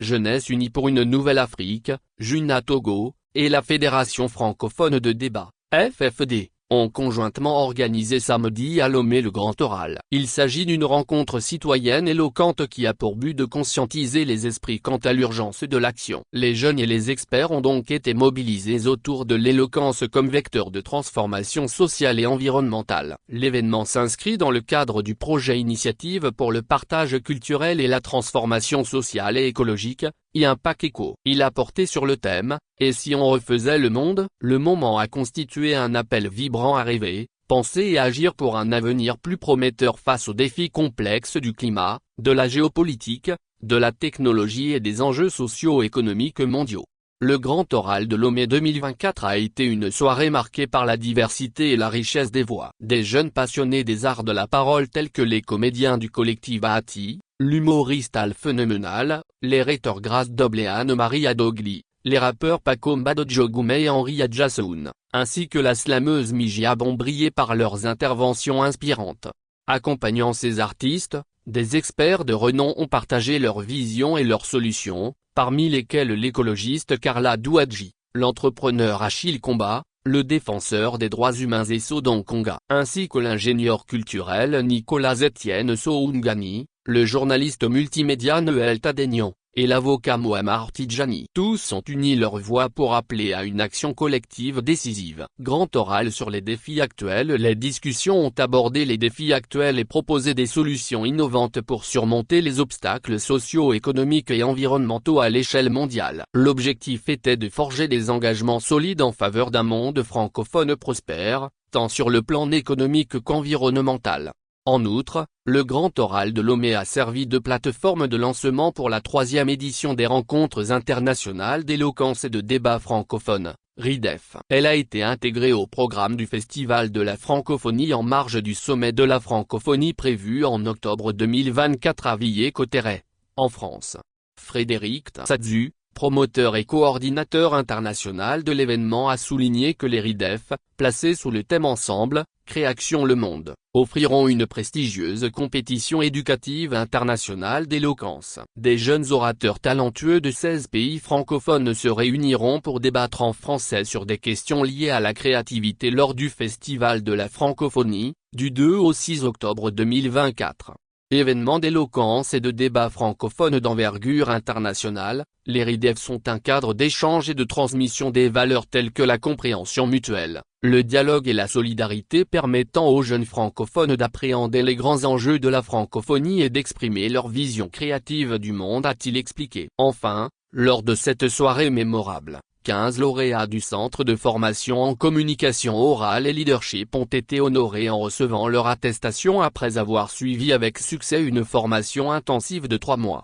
Jeunesse unie pour une nouvelle Afrique, Juna Togo, et la Fédération francophone de débat, FFD, ont conjointement organisé samedi à Lomé le Grand Oral. Il s'agit d'une rencontre citoyenne éloquente qui a pour but de conscientiser les esprits quant à l'urgence de l'action. Les jeunes et les experts ont donc été mobilisés autour de l'éloquence comme vecteur de transformation sociale et environnementale. L'événement s'inscrit dans le cadre du projet Initiative pour le partage culturel et la transformation sociale et écologique, Impact Eco. Il a porté sur le thème « Et si on refaisait le monde ?». Le moment a constitué un appel vibrant à rêver, penser et agir pour un avenir plus prometteur face aux défis complexes du climat, de la géopolitique, de la technologie et des enjeux socio-économiques mondiaux. Le Grand Oral de Lomé 2024 a été une soirée marquée par la diversité et la richesse des voix. Des jeunes passionnés des arts de la parole tels que les comédiens du collectif Ahati, l'humoriste Al Phénoménal, les rhéteurs Grace Doble et Anne-Marie Adogli, les rappeurs Paco Mbadojo Goumet et Henri Adjassoun, ainsi que la slameuse Mijia ont brillé par leurs interventions inspirantes. Accompagnant ces artistes, des experts de renom ont partagé leurs visions et leurs solutions, parmi lesquels l'écologiste Carla Douadji, l'entrepreneur Achille Comba, le défenseur des droits humains Essodon Konga, ainsi que l'ingénieur culturel Nicolas Etienne Soungani, le journaliste multimédia Noël Tadegnon, et l'avocat Mohammar Tidjani. Tous ont uni leurs voix pour appeler à une action collective décisive. Grand oral sur les défis actuels. Les discussions ont abordé les défis actuels et proposé des solutions innovantes pour surmonter les obstacles socio-économiques et environnementaux à l'échelle mondiale. L'objectif était de forger des engagements solides en faveur d'un monde francophone prospère, tant sur le plan économique qu'environnemental. En outre, le Grand Oral de Lomé a servi de plateforme de lancement pour la 3e édition des Rencontres internationales d'éloquence et de débat francophone, RIDEF. Elle a été intégrée au programme du Festival de la francophonie en marge du sommet de la francophonie prévu en octobre 2024 à Villers-Cotterêts, en France. Frédéric Tsadzu, promoteur et coordinateur international de l'événement, a souligné que les RIDEF, placés sous le thème Ensemble, Création le Monde, offriront une prestigieuse compétition éducative internationale d'éloquence. Des jeunes orateurs talentueux de 16 pays francophones se réuniront pour débattre en français sur des questions liées à la créativité lors du Festival de la francophonie, du 2 au 6 octobre 2024. Événements d'éloquence et de débat francophone d'envergure internationale, les RIDEF sont un cadre d'échange et de transmission des valeurs telles que la compréhension mutuelle, le dialogue et la solidarité, permettant aux jeunes francophones d'appréhender les grands enjeux de la francophonie et d'exprimer leur vision créative du monde, a-t-il expliqué. Enfin, lors de cette soirée mémorable, 15 lauréats du Centre de formation en communication orale et leadership ont été honorés en recevant leur attestation après avoir suivi avec succès une formation intensive de 3 mois.